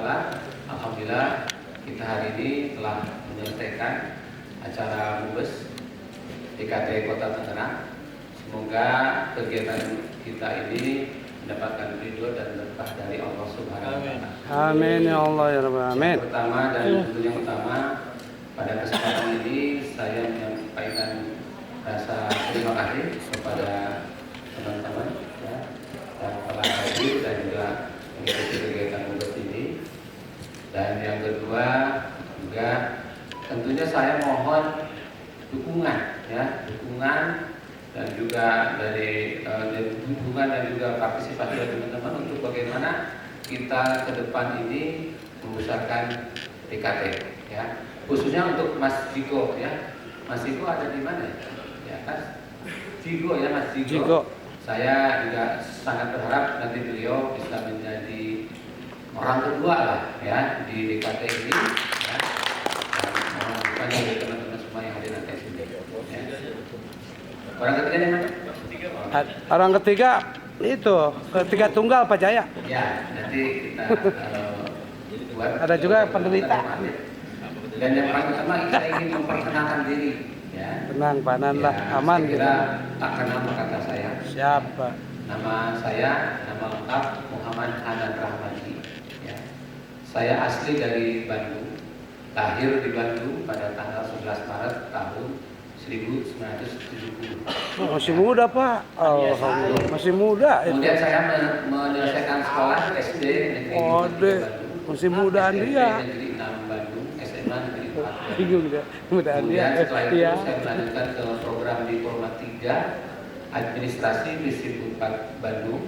taala, alhamdulillah kita hari ini telah menyelesaikan acara MUBES DKT Kota Tangerang. Semoga kegiatan kita ini mendapatkan ridho dan berkah dari Allah Subhanahu wa taala. Amin ya Allah ya Rabbal alamin. Yang pertama dan tentunya utama, pada kesempatan ini saya menyampaikan rasa terima kasih kepada teman-teman ya, yang telah hadir dan juga mengikuti kegiatan MUBES ini. Dan yang kedua juga tentunya saya mohon dukungan dan juga dari dukungan dan juga partisipasi dari teman-teman untuk bagaimana kita ke depan ini membesarkan DKT ya, khususnya untuk Mas Jiko ya. Mas Jiko ada di mana ya Mas Jiko ya, Mas Jiko. Saya juga sangat berharap nanti beliau bisa menjadi orang kedua lah ya di DKT ini ya. Mohon dukungan dari teman-teman semua yang hadir nanti sini ya. Orang ketiga di mana? Orang ketiga itu, ketiga tunggal Pak Jaya. Ya, nanti kita buat. Ada juga penderita. Dan yang paling utama kita ingin memperkenalkan diri. Ya. Tenang, panan lah, Ya, aman saya gitu. kira tak kenal kata saya. Siapa? Nama saya, nama lengkap Muhammad Hanan Rahmadi. Ya. Saya asli dari Bandung, lahir di Bandung pada tanggal 11 Maret tahun 1970. Oh, masih muda Pak. Alhamdulillah masih muda. Kemudian saya menyelesaikan sekolah SD negeri Oh, deh. Bandung, Masih mudaan SMP dia. negeri 6 Bandung, SMA negeri 4 Bandung. Bingung dia, mudaan dia. Kemudian setelah itu Iya. saya melanjutkan ke program di Format 3 Administrasi Distrik 4 Bandung.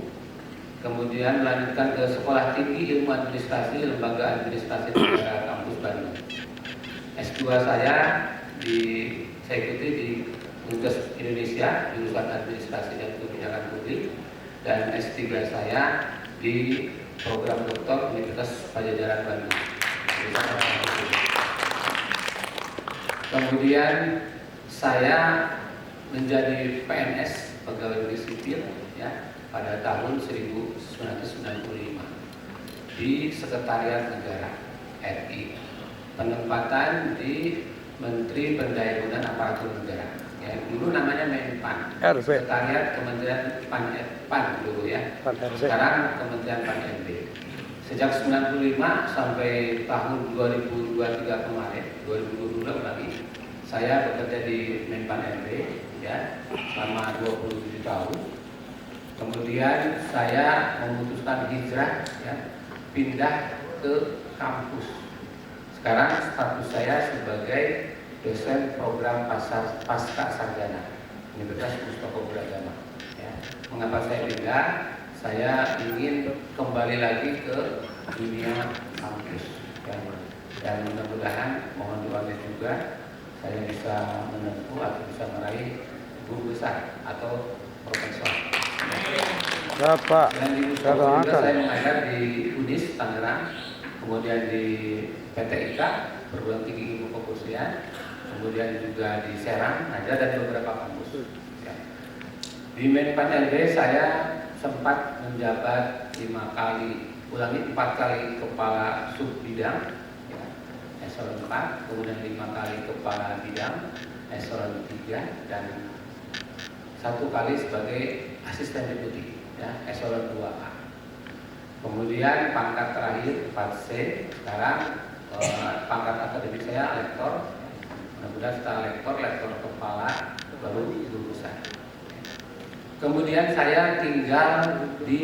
Kemudian melanjutkan ke Sekolah Tinggi Ilmu Administrasi Lembaga Administrasi Negara Kampus Bandung. S2 saya ikuti di Universitas Indonesia jurusan Administrasi dan Kebijakan Publik, dan S3 saya di program Doktor Universitas Padjadjaran Bandung. Kemudian saya menjadi PNS pegawai negeri sipil ya pada tahun 1995 di Sekretariat Negara RI. Penempatan di Menteri Pendayagunaan Aparatur Negara. Ya, dulu namanya Menpan. RB. Sekretariat Kementerian PAN dulu ya. Pan RB. Sekarang Kementerian PAN RB. Sejak 95 sampai tahun 2023 kemarin, 2022 lagi, saya bekerja di Menpan RB ya selama 27 tahun. Kemudian saya memutuskan hijrah ya, pindah ke kampus. Sekarang status saya sebagai dosen program pasca sarjana Universitas Mustafa Beragama. Ya. Mengapa saya pindah? Saya ingin kembali lagi ke dunia kampus. Ya. Dan mudah-mudahan mohon doanya juga saya bisa menempuh atau bisa meraih guru besar atau profesor. Bapak. Dan di Mustafa juga saya mengajar di UNIS Tangerang, kemudian di PT IKA Perguruan Tinggi Ilmu Kepolisian, kemudian juga di Serang ada dan beberapa kampus. Ya. Di Menpan RB saya sempat menjabat 4 kali kepala sub bidang ya, eselon 4, kemudian 5 kali kepala bidang eselon 3, dan 1 kali sebagai asisten deputi ya, eselon 2A. Kemudian pangkat terakhir 4C, sekarang pangkat akademik saya lektor. Mudah-mudahan setelah lektor kepala, baru guru besar. Kemudian saya tinggal di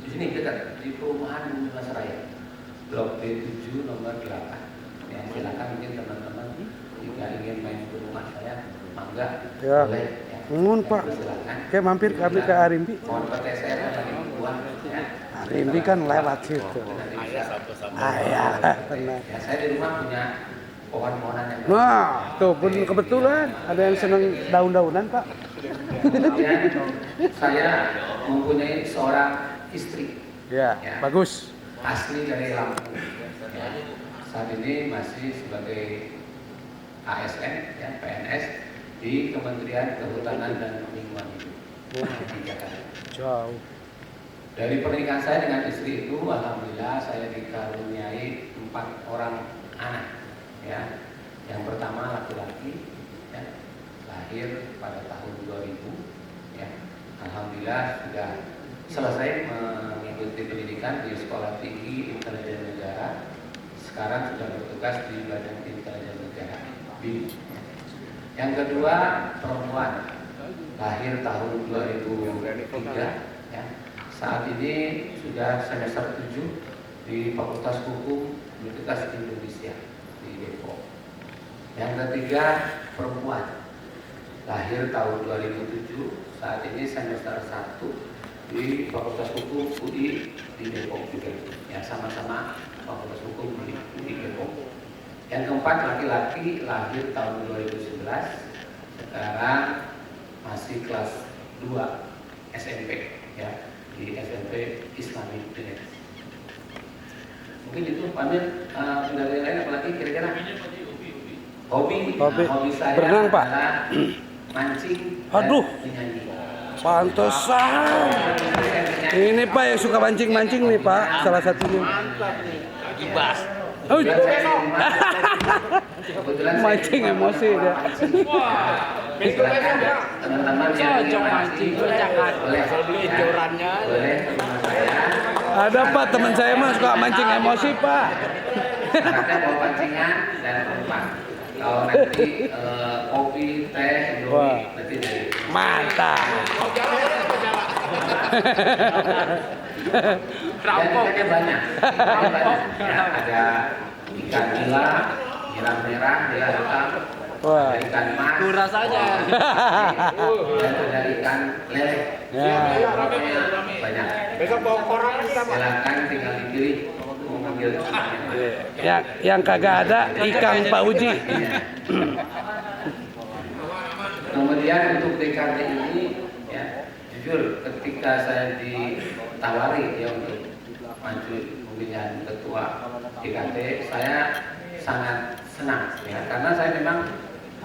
sini dekat di perumahan Bumi Mas Raya, Blok B7 nomor 8. Ya, silakan mungkin teman-teman jika ingin main ke rumah saya, mangga Ya. boleh. Ya. Ngun Pak. Silakan. Kayak mampir kami ke Arimbi. Mohon PT saya tadi buah ya. Arimbi kan lewat situ. Ayah, tenang. Ya, saya di rumah punya pohon-pohonan yang Nah, tuh pun kebetulan ada yang seneng daun-daunan Pak. kemudian saya mempunyai seorang istri Ya, bagus. asli dari Lampung. Ya, saat ini masih sebagai ASN ya, PNS di Kementerian Kehutanan dan Lingkungan Hidup di Jakarta. Jauh. Dari pernikahan saya dengan istri itu, alhamdulillah saya dikaruniai 4 orang anak. Ya, yang pertama laki-laki, ya, lahir pada tahun 2000. Ya, alhamdulillah sudah selesai mengikuti pendidikan di Sekolah Tinggi Intelijen Negara. Sekarang sudah bertugas di Badan Intelijen Negara BIN. Yang kedua perempuan, lahir tahun 2003. Ya. Saat ini sudah semester 7 di Fakultas Hukum Universitas Indonesia di Depok. Yang ketiga perempuan, lahir tahun 2007. Saat ini semester 1 di Fakultas Hukum UI di Depok juga. Ya, sama-sama Fakultas Hukum di Depok. Yang keempat laki-laki, lahir tahun 2011, sekarang masih kelas 2 SMP, ya, di SMP Islamic Village. Mungkin itu Pamir. Sudah ada yang lain apalagi kira-kira? Hobi saya berenang, Pak. adalah mancing. Aduh. Dan menyanyi. Pantesan. Ini Pak yang suka mancing-mancing nih Pak, salah satunya. Gibas. Oh, Kebetulan mancing emosi dia. Teman-teman yang mancing boleh beli jorannya. Boleh teman saya. Ada Pak, teman saya mah suka mancing emosi Pak. Syaratnya bawa pancingan dan umpan. Kalau nanti kopi, teh, indomie nanti dari. Mantap. Dan ikannya banyak. Ya, ada ikan nila, nila merah, nila hitam, Wah. ada ikan mas, rasanya. dan ada ikan lele. Ya. Banyak. Besok bawa koran kita, Pak. Silakan tinggal dipilih mau ngambil ikannya mana. Yang kagak ada ikan Pak Uji. Kemudian untuk DKT ini, ya, jujur ketika saya ditawari ya untuk maju pemilihan ketua DKT, saya sangat senang ya, karena saya memang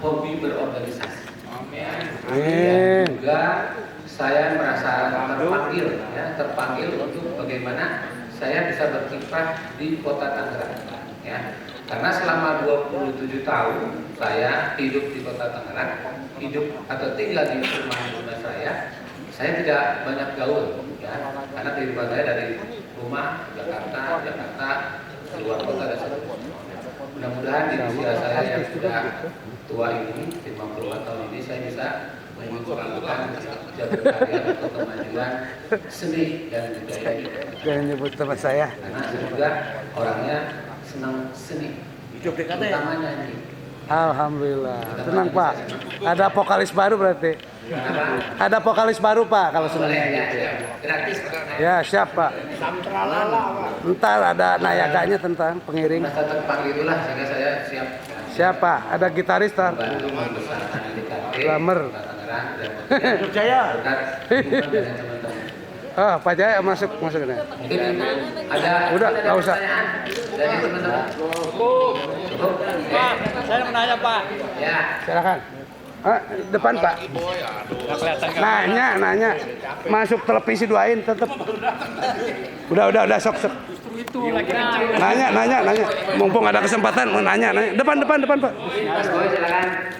hobi berorganisasi. Ya. Dan juga saya merasa terpanggil untuk bagaimana saya bisa berkiprah di Kota Tangerang. Ya. Karena selama 27 tahun saya hidup di Kota Tangerang, hidup atau tinggal di rumah saya tidak banyak gaul, ya, karena kehidupan saya dari rumah Jakarta, keluar kota dan seterusnya. Mudah-mudahan di usia saya yang sudah tua ini, 54 tahun ini, saya bisa menyumbangkan jabatan karya untuk kemajuan seni dan budaya ini. Jangan nyebut teman saya. Karena saya juga orangnya senang seni, terutama nyanyi. Alhamdulillah. Tenang Pak. Ada vokalis baru berarti. Ada vokalis baru Pak kalau senang. Gratis. Ya siap Pak. Ntar ada nayaganya tentang pengiring. Masa terpanggil itulah sehingga saya siap. Siapa? Ada gitaris tar. Bantu membesarkan DKT, Drummer. Tangerang, dan Jaya. berkat dukungan dari teman-teman. Ah, Pak Jaya masuk ini. Mungkin ada Udah, nggak usah. pertanyaan dari teman-teman. Pak, saya mau nanya Pak. Ya. Silakan. Depan Pak. Nanya. Masuk televisi doain tetep. Udah sok. Nanya. Mumpung ada kesempatan mau nanya. Depan Pak. Mas Boy silakan.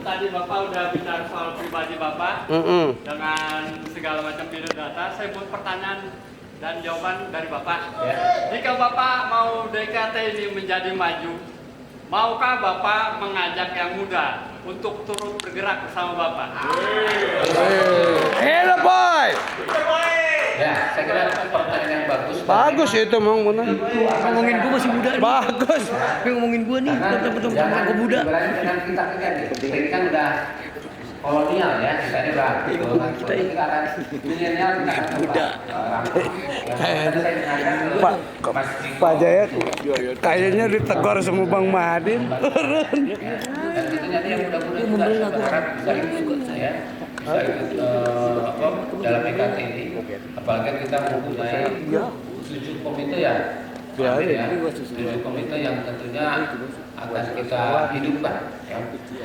Tadi Bapak udah bicara soal pribadi Bapak dengan segala macam biodata. Saya buat pertanyaan dan jawaban dari Bapak. Ya. Jika Bapak mau DKT ini menjadi maju, maukah Bapak mengajak yang muda untuk turut bergerak bersama Bapak? Hello boy. Ya, saya kira pertanyaan yang bagus. Bagus itu mau Ngomongin gue masih muda nih. Bagus. Tapi ngomongin gue nih, betul-betul gue muda. Ibaratnya dengan kita ini kan udah kolonial ya, kita ini udah golongan kita akan milenial, kita akan muda. Pak Jaya kayaknya ditegur sama Bang Madin. Dan tentunya dia mudah-mudahan juga berharap bisa ikut ya, bisa ikut dalam DKT ini. Apalagi kita mempunyai 7 komite ya. Ya, 7 komite yang tentunya akan kita hidupkan ya.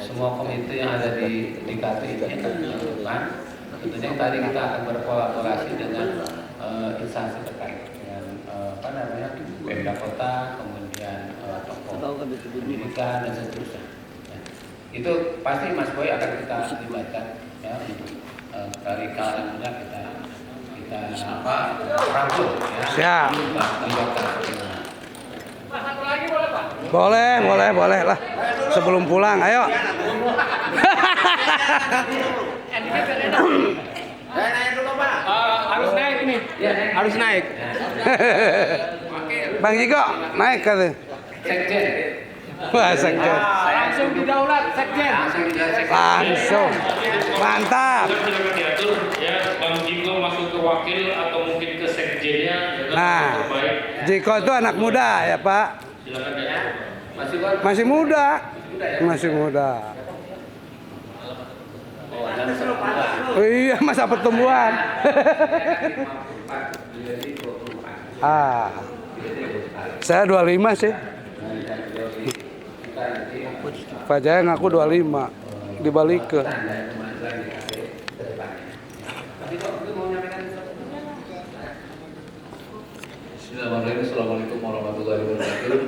Semua komite yang ada di DKT ini akan kita hidupkan. Tentunya tadi kita akan berkolaborasi dengan instansi terkait dengan Pemda Kota, kemudian tokoh pendidikan dan seterusnya. Ya. Itu pasti Mas Boy akan kita libatkan ya untuk dari kalangan muda kita rangkul ya. Siap. Libatkan. Satu lagi boleh Pak? Boleh lah. Sebelum pulang, ayo. Harus naik ini. Harus naik. Bang Jiko, naik katanya. Sekjen. Wah, sekjen. Langsung didaulat sekjen. Langsung. Mantap. Sudah diatur ya, Bang Jiko masuk ke wakil atau mungkin ke sekjennya. Nah, Jiko itu anak muda ya Pak. Silakan ya. Masih muda. Masih muda. Oh iya, masa pertumbuhan. Saya 25 sih. Pak Jaya ngaku 25. Dibalik ke. Assalamualaikum warahmatullahi wabarakatuh.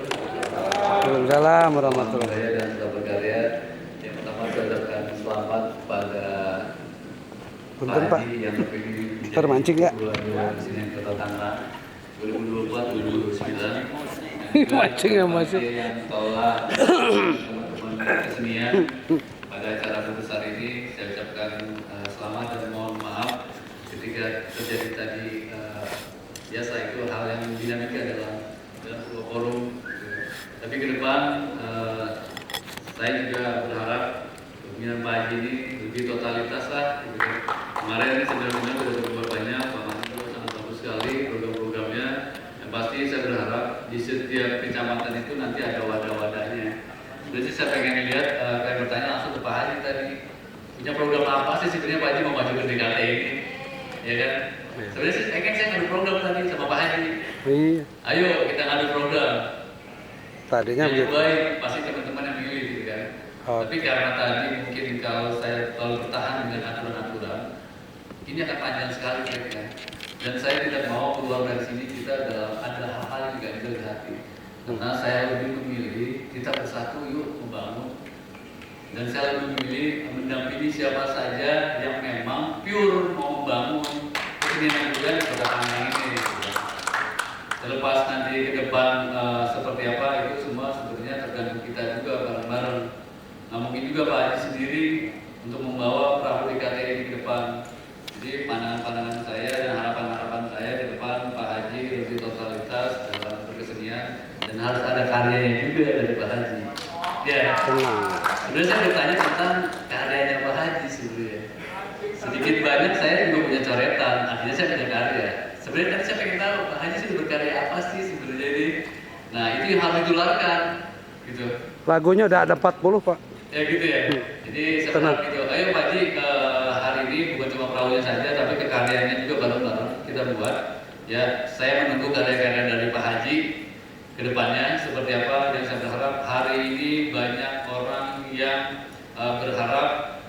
Waalaikumsalam warahmatullahi wabarakatuh. Saya dan sahabat berkarya. Yang pertama saya ucapkan selamat pada Punten Pak. Haji yang terpilih Ntar mancing ya? bulan Sini Kota Tangerang 2024-2029. Mancing ya masuk. Yang tolak teman-teman kesenian pada acara besar ini saya ucapkan selamat dan mohon maaf ketika terjadi tadi biasa itu hal yang dinamika dalam sebuah forum. Tapi ke depan saya juga berharap pemilihan Pak Haji ini lebih totalitas lah. Gitu. Kemarin sebenarnya sudah berbuat banyak, Pak Haji sangat bagus sekali program-programnya. Yang pasti saya berharap di setiap kecamatan itu nanti ada wadah-wadahnya. Jadi saya pengen lihat, kayak bertanya langsung ke Pak Haji tadi, punya program apa sih sebenarnya Pak Haji mau maju ke DKT ini, ya kan? Sebenarnya saya ngadu program tadi sama Pak Haji. Iya. Ayo kita ngadu program. Tadinya Yang begitu. baik pasti teman-teman yang pilih gitu kan. Oh. Tapi karena tadi mungkin kalau bertahan dengan aturan-aturan, ini akan panjang sekali kan. Dan saya tidak mau keluar dari sini kita ada hal-hal yang tidak bisa dihati. Karena saya lebih memilih kita bersatu yuk membangun. Dan saya lebih memilih mendampingi siapa saja yang memang pure mau membangun kesenian budaya di Kota Tangerang ini. Gitu. Terlepas nanti ke depan seperti apa itu semua sebenarnya tergantung kita juga bareng-bareng. Nah mungkin juga Pak Haji sendiri untuk membawa perahu DKT ini ke depan. Jadi pandangan-pandangan saya dan harapan-harapan saya ke depan Pak Haji lebih totalitas dalam berkesenian dan harus ada karyanya juga dari Pak Haji. Ya. Sebenarnya saya bertanya tentang karyanya Pak Haji sebenarnya. Sedikit banyak saya juga punya coretan, artinya saya punya karya. Sebenarnya tadi saya pengen tahu Pak Haji sudah berkarya apa sih sebenarnya ini. Nah itu yang harus ditularkan, gitu. Lagunya udah ada 40 Pak. Ya gitu ya. Jadi saya berharap gitu. Ayo Pak Haji ke hari ini bukan cuma perahunya saja, tapi ke karyanya juga bareng-bareng kita buat. Ya saya menunggu karya-karya dari Pak Haji ke depannya seperti apa. Dan saya berharap hari ini banyak orang yang berharap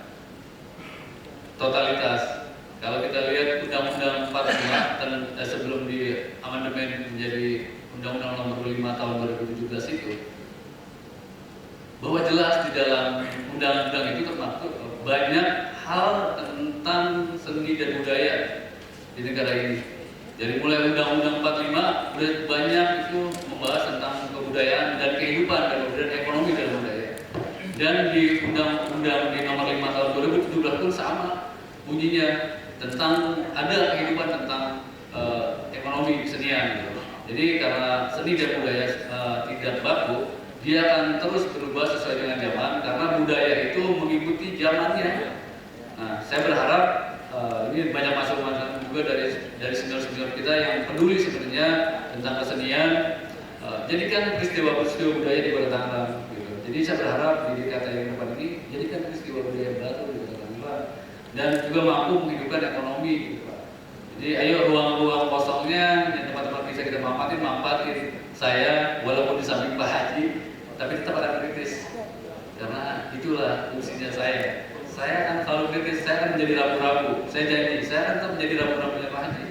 totalitas. Kalau kita lihat Undang-Undang 45 sebelum di amandemen menjadi Undang-Undang Nomor 5 Tahun 2017 itu, bahwa jelas di dalam undang-undang itu termaktub banyak hal tentang seni dan budaya di negara ini. Jadi mulai Undang-Undang 45 udah banyak itu membahas tentang kebudayaan dan kehidupan dan ekonomi dalam budaya. Dan di Undang-Undang di Nomor 5 Tahun 2017 pun sama bunyinya tentang ada kehidupan tentang ekonomi kesenian. Gitu. Jadi karena seni dan budaya tidak baku, dia akan terus berubah sesuai dengan zaman karena budaya itu mengikuti zamannya. Nah, saya berharap ini banyak masukan juga dari senior-senior kita yang peduli sebenarnya tentang kesenian. Jadikan peristiwa-peristiwa budaya di Kota Tangerang. Gitu. Jadi saya berharap di DKT yang depan ini jadikan peristiwa budaya baru di Kota Tangerang dan juga mampu menghidupkan ekonomi. Gitu, Pak. Jadi ayo ruang-ruang kosongnya yang tempat-tempat bisa kita mampatin saya walaupun di samping Pak Haji, tapi tetap ada kritis karena itulah fungsinya saya. Saya akan selalu kritis, saya akan menjadi rapu-rapu. Saya janji, saya akan tetap menjadi rapu-rapunya Pak Haji.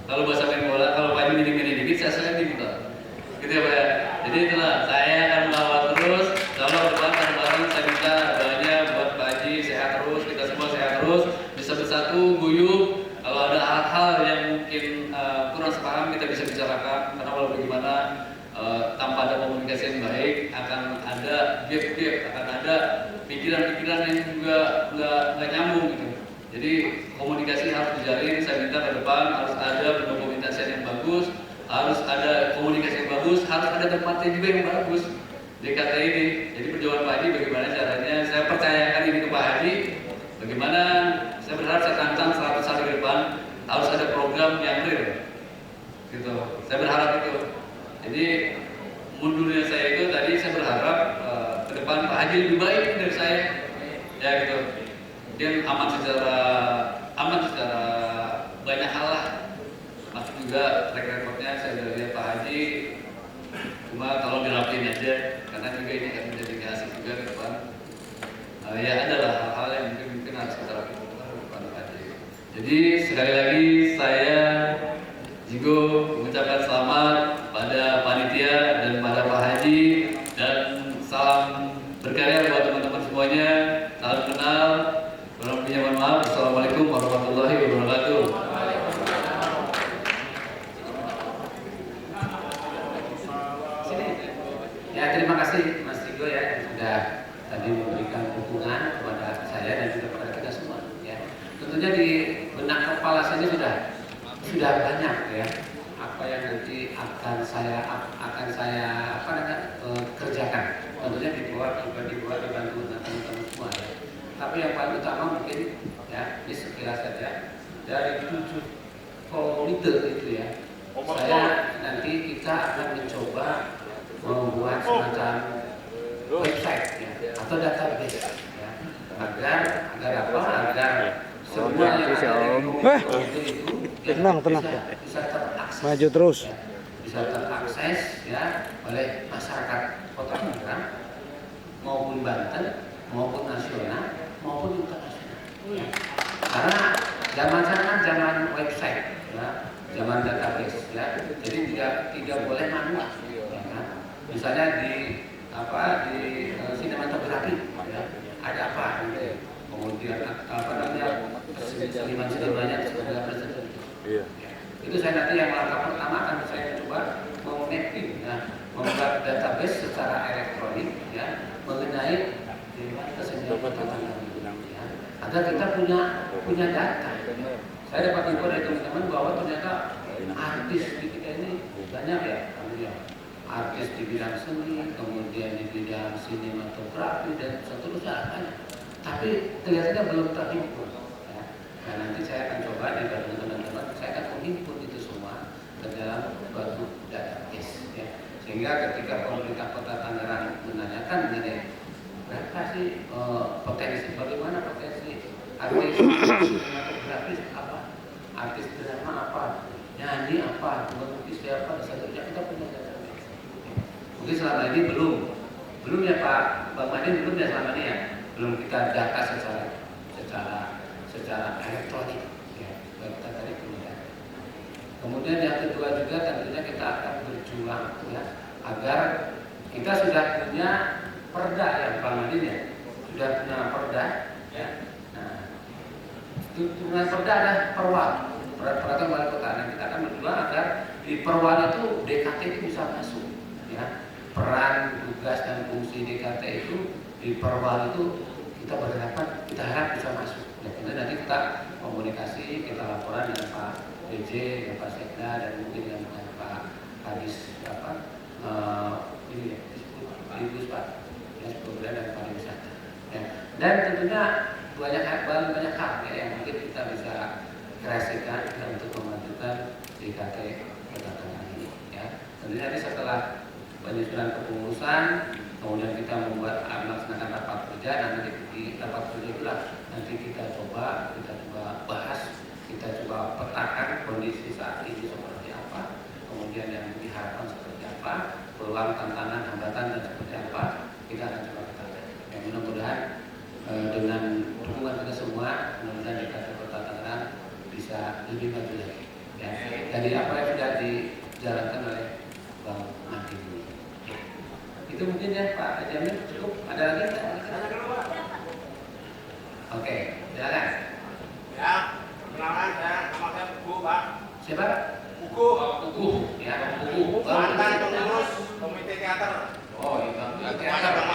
Kalau bahasa main bola, kalau Pak Haji mining dikit, saya sliding Pak. Gitu ya Pak ya. Jadi itulah saya akan mengawal terus. Kalau depan bareng-bareng saya minta doanya buat Pak Haji sehat terus, kita semua sehat terus, bisa bersatu, guyup. Kalau ada hal-hal yang mungkin kurang sepaham kita bisa bicarakan. Karena walau bagaimana tanpa ada komunikasi yang baik akan ada gap-gap, akan ada pikiran-pikiran yang juga nggak nyambung gitu. Jadi komunikasi harus dijalin. Saya minta ke depan harus ada pendokumentasian yang bagus, harus ada komunikasi yang bagus, harus ada tempatnya juga yang bagus DKT ini. Jadi perjuangan Pak Haji bagaimana caranya? Saya percayakan ini ke Pak Haji. Bagaimana? Saya berharap saya tantang 100 hari ke depan harus ada program yang real. Gitu. Saya berharap itu. Jadi mundurnya saya itu tadi saya berharap ke depan Pak Haji lebih baik dari saya. Ya gitu. Dia aman secara banyak hal lah. Masuk juga track recordnya saya sudah lihat Pak Haji. Cuma kalau dirapiin aja, karena juga ini akan menjadi asik juga ke depan. Ya adalah hal-hal yang mungkin harus kita lakukan ke depan Pak Haji. Jadi sekali lagi saya Jigo mengucapkan selamat pada panitia dan pada Pak Haji, dan salam berkarya buat teman-teman semuanya. Salam kenal. Kurang lebihnya mohon maaf. Assalamualaikum warahmatullahi wabarakatuh. Ya, terima kasih Mas Tigo ya yang sudah tadi memberikan dukungan kepada saya dan juga kepada kita semua. Ya, tentunya di benak kepala saya sudah banyak ya apa yang nanti akan saya kerjakan. Tentunya dibuat dibantu teman-teman semua ya. Tapi yang paling utama mungkin ya ini sekilas saja dari 7 komite itu ya. Saya nanti kita akan mencoba membuat semacam website ya, atau database ya, agar semua yang ada di itu tenang bisa terakses, maju terus ya, bisa terakses ya oleh masyarakat Kota Tangerang maupun Banten maupun nasional maupun internasional ya. Karena zaman sekarang zaman website ya, zaman database ya, jadi tidak boleh manual ya kan? Misalnya di sinematografi ya, ada apa gitu. Kemudian seniman-senimannya segala macam. Ya. Itu saya nanti yang langkah pertama akan saya coba memapping membuat database secara elektronik ya mengenai kesenian Kota Tangerang ya, agar kita punya data. Saya dapat info dari teman-teman bahwa ternyata artis di kita ini banyak ya, artis di bidang seni, kemudian di bidang sinematografi dan seterusnya banyak. Tapi kelihatannya belum terhimpun. Ya. Nah nanti saya akan coba dengan teman-teman, saya akan menghimpun itu semua ke dalam suatu database. Ya. Sehingga ketika pemerintah Kota Tangerang menanyakan mengenai berapa sih potensi, bagaimana potensi artis sinematografis apa, artis drama apa, nyanyi apa, melukis siapa, dan seterusnya kita punya database. Mungkin selama ini belum ya Pak Bang Madin, belum ya selama ini ya, belum kita data secara elektronik ya, kita tadi punya data. Kemudian yang kedua juga tentunya kita akan berjuang ya agar kita sudah punya perda ya Bang Madin ya, sudah punya perda ya. Nah, dengan perda ada peraturan wali kota, dan kita akan berjuang agar di perwal itu DKT itu bisa masuk ya. Peran, tugas dan fungsi DKT itu di perwal itu kita harap bisa masuk. Ya, nanti kita komunikasi, kita laporan dengan Pak DJ, dengan Pak Sekda, dan mungkin dengan Pak Kadis ini ya, Disbud Pak, ya, Kebudayaan dan Pariwisata. Ya. Dan tentunya banyak hal ya, yang mungkin kita bisa kreasikan untuk memajukan DKT Kota Tangerang ini. Ya. Tentunya nanti setelah penyusunan kepengurusan, kemudian kita melaksanakan rapat kerja, dan nanti di rapat kerja itulah nanti kita coba bahas, kita coba petakan kondisi saat ini seperti apa, kemudian yang diharapkan seperti apa, peluang, tantangan, hambatan dan seperti apa, kita akan coba petakan. Dan mudah-mudahan dengan dukungan kita semua, mudah-mudahan DKT Kota Tangerang bisa lebih maju lagi. Ya. Dari apa yang sudah dijalankan oleh Bang Madi. Itu mungkin ya Pak Jamil cukup. Ada lagi nggak? Oke, silakan. Ya, perkenalkan saya nama saya Kuku, Pak. Siapa? Kuku. Kuku. Ya, Kuku. Mantan pengurus komite teater. Oh, itu Semuanya teater.